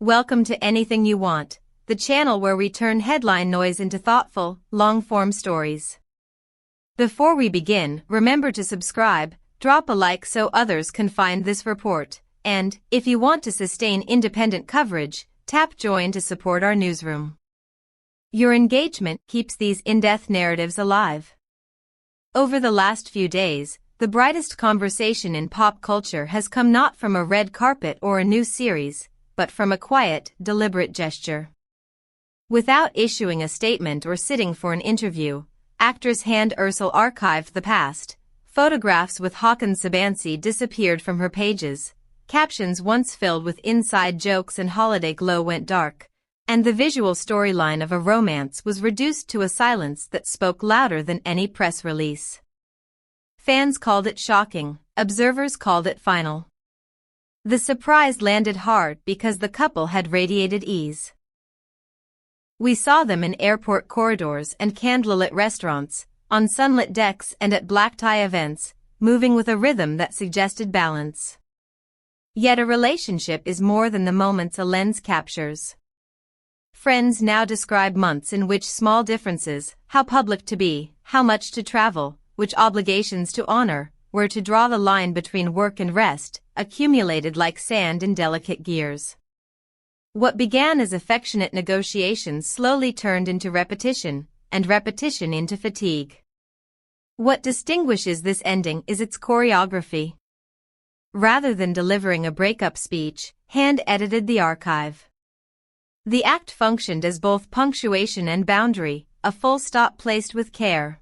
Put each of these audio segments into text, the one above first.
Welcome to Anything You Want, the channel where we turn headline noise into thoughtful, long-form stories. Before we begin, remember to subscribe, drop a like so others can find this report, and, if you want to sustain independent coverage, tap join to support our newsroom. Your engagement keeps these in-depth narratives alive. Over the last few days, the brightest conversation in pop culture has come not from a red carpet or a new series, but from a quiet, deliberate gesture. Without issuing a statement or sitting for an interview, actress Hande Erçel archived the past. Photographs with Hakan Sabancı disappeared from her pages, captions once filled with inside jokes and holiday glow went dark, and the visual storyline of a romance was reduced to a silence that spoke louder than any press release. Fans called it shocking, observers called it final. The surprise landed hard because the couple had radiated ease. We saw them in airport corridors and candlelit restaurants, on sunlit decks and at black tie events, moving with a rhythm that suggested balance. Yet a relationship is more than the moments a lens captures. Friends now describe months in which small differences, how public to be, how much to travel, which obligations to honor, where to draw the line between work and rest, accumulated like sand in delicate gears. What began as affectionate negotiations slowly turned into repetition, and repetition into fatigue. What distinguishes this ending is its choreography. Rather than delivering a breakup speech, Hande edited the archive. The act functioned as both punctuation and boundary, a full stop placed with care.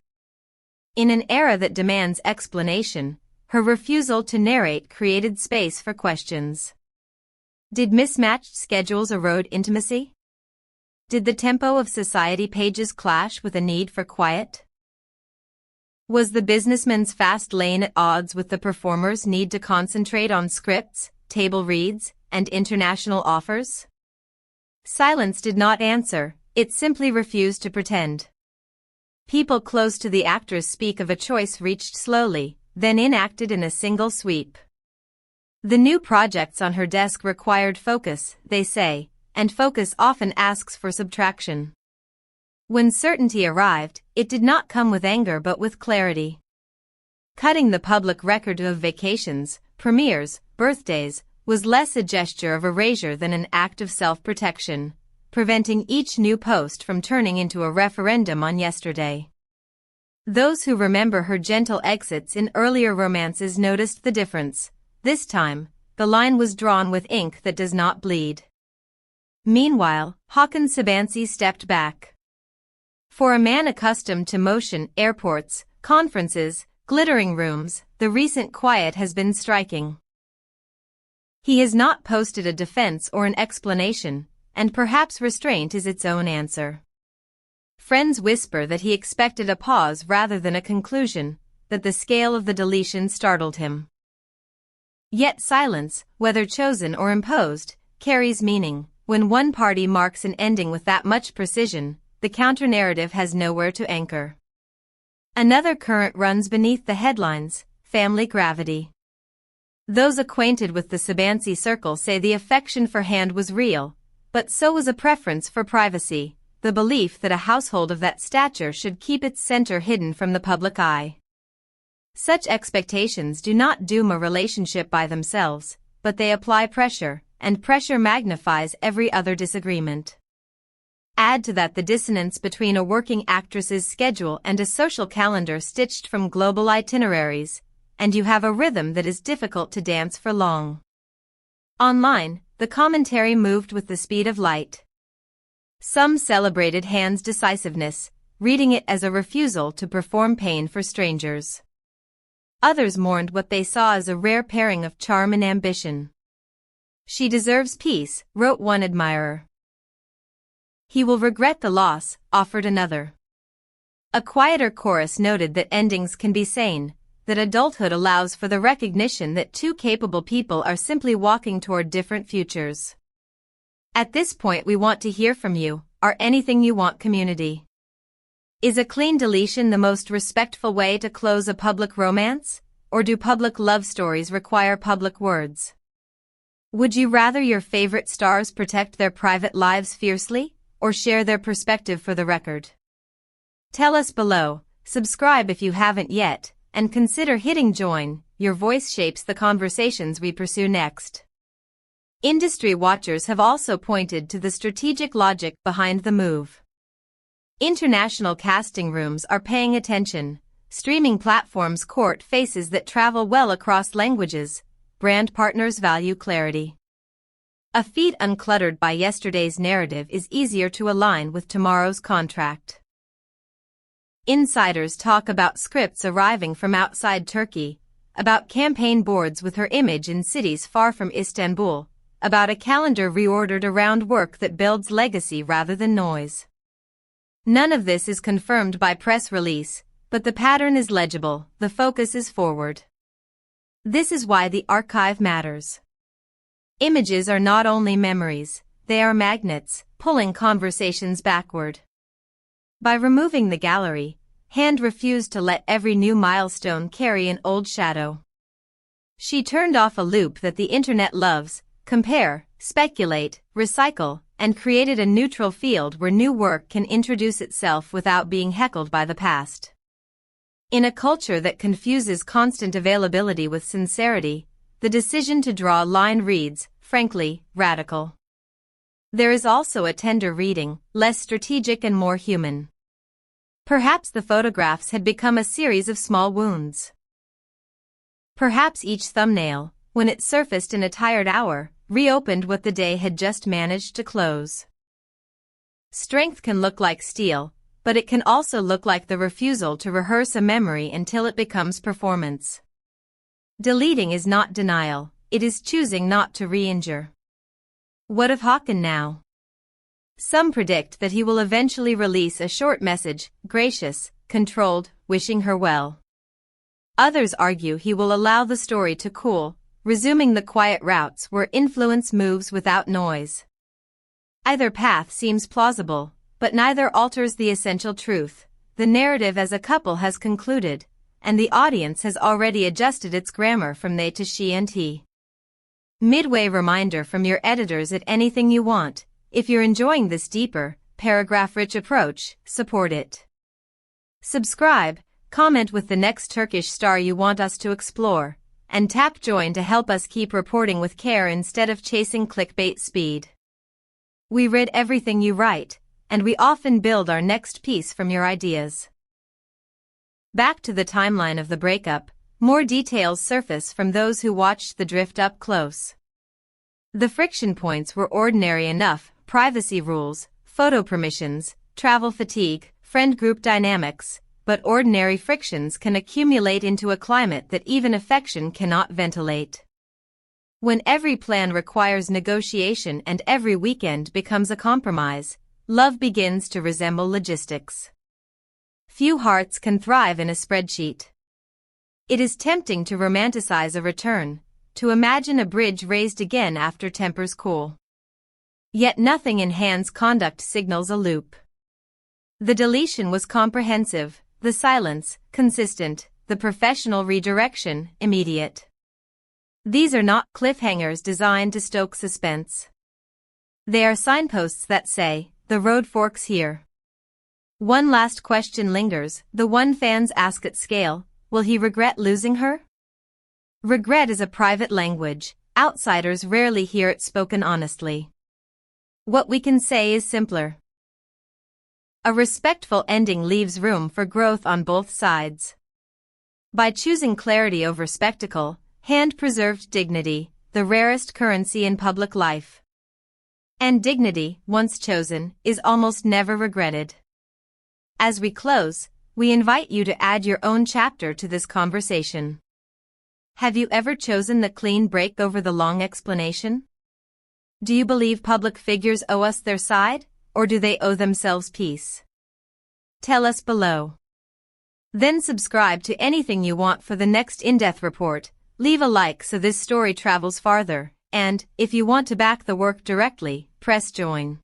In an era that demands explanation, her refusal to narrate created space for questions. Did mismatched schedules erode intimacy? Did the tempo of society pages clash with a need for quiet? Was the businessman's fast lane at odds with the performer's need to concentrate on scripts, table reads, and international offers? Silence did not answer, it simply refused to pretend. People close to the actress speak of a choice reached slowly, then enacted in a single sweep. The new projects on her desk required focus, they say, and focus often asks for subtraction. When certainty arrived, it did not come with anger but with clarity. Cutting the public record of vacations, premieres, birthdays, was less a gesture of erasure than an act of self-protection, preventing each new post from turning into a referendum on yesterday. Those who remember her gentle exits in earlier romances noticed the difference. This time, the line was drawn with ink that does not bleed. Meanwhile, Hakan Sabancı stepped back. For a man accustomed to motion, airports, conferences, glittering rooms, the recent quiet has been striking. He has not posted a defense or an explanation, and perhaps restraint is its own answer. Friends whisper that he expected a pause rather than a conclusion, that the scale of the deletion startled him. Yet silence, whether chosen or imposed, carries meaning. When one party marks an ending with that much precision, the counter-narrative has nowhere to anchor. Another current runs beneath the headlines: family gravity. Those acquainted with the Sabancı circle say the affection for Hande was real, but so was a preference for privacy, the belief that a household of that stature should keep its center hidden from the public eye. Such expectations do not doom a relationship by themselves, but they apply pressure, and pressure magnifies every other disagreement. Add to that the dissonance between a working actress's schedule and a social calendar stitched from global itineraries, and you have a rhythm that is difficult to dance for long. Online, the commentary moved with the speed of light. Some celebrated Hande's decisiveness, reading it as a refusal to perform pain for strangers. Others mourned what they saw as a rare pairing of charm and ambition. She deserves peace, wrote one admirer. He will regret the loss, offered another. A quieter chorus noted that endings can be sane, that adulthood allows for the recognition that two capable people are simply walking toward different futures. At this point we want to hear from you, our Anything You Want community. Is a clean deletion the most respectful way to close a public romance, or do public love stories require public words? Would you rather your favorite stars protect their private lives fiercely, or share their perspective for the record? Tell us below, subscribe if you haven't yet, and consider hitting join. Your voice shapes the conversations we pursue next. Industry watchers have also pointed to the strategic logic behind the move. International casting rooms are paying attention. Streaming platforms court faces that travel well across languages. Brand partners value clarity. A feed uncluttered by yesterday's narrative is easier to align with tomorrow's contract. Insiders talk about scripts arriving from outside Turkey, about campaign boards with her image in cities far from Istanbul, about a calendar reordered around work that builds legacy rather than noise. None of this is confirmed by press release, but the pattern is legible, the focus is forward. This is why the archive matters. Images are not only memories, they are magnets, pulling conversations backward. By removing the gallery, Hand refused to let every new milestone carry an old shadow. She turned off a loop that the internet loves: compare, speculate, recycle, and created a neutral field where new work can introduce itself without being heckled by the past. In a culture that confuses constant availability with sincerity, the decision to draw a line reads, frankly, radical. There is also a tender reading, less strategic and more human. Perhaps the photographs had become a series of small wounds. Perhaps each thumbnail, when it surfaced in a tired hour, reopened what the day had just managed to close. Strength can look like steel, but it can also look like the refusal to rehearse a memory until it becomes performance. Deleting is not denial, it is choosing not to re-injure. What of Hakan now? Some predict that he will eventually release a short message, gracious, controlled, wishing her well. Others argue he will allow the story to cool, resuming the quiet routes where influence moves without noise. Either path seems plausible, but neither alters the essential truth. The narrative as a couple has concluded, and the audience has already adjusted its grammar from they to she and he. Midway reminder from your editors at Anything You Want: if you're enjoying this deeper, paragraph-rich approach, support it. Subscribe, comment with the next Turkish star you want us to explore, and tap join to help us keep reporting with care instead of chasing clickbait speed. We read everything you write, and we often build our next piece from your ideas. Back to the timeline of the breakup, more details surface from those who watched the drift up close. The friction points were ordinary enough: privacy rules, photo permissions, travel fatigue, friend group dynamics, but ordinary frictions can accumulate into a climate that even affection cannot ventilate. When every plan requires negotiation and every weekend becomes a compromise, love begins to resemble logistics. Few hearts can thrive in a spreadsheet. It is tempting to romanticize a return, to imagine a bridge raised again after tempers cool. Yet nothing in Hand's conduct signals a loop. The deletion was comprehensive, the silence, consistent, the professional redirection, immediate. These are not cliffhangers designed to stoke suspense. They are signposts that say, the road forks here. One last question lingers, the one fans ask at scale: will he regret losing her? Regret is a private language, outsiders rarely hear it spoken honestly. What we can say is simpler. A respectful ending leaves room for growth on both sides. By choosing clarity over spectacle, Hand preserved dignity, the rarest currency in public life. And dignity, once chosen, is almost never regretted. As we close, we invite you to add your own chapter to this conversation. Have you ever chosen the clean break over the long explanation? Do you believe public figures owe us their side, or do they owe themselves peace? Tell us below. Then subscribe to Anything You Want for the next in-depth report. Leave a like so this story travels farther, and, if you want to back the work directly, press join.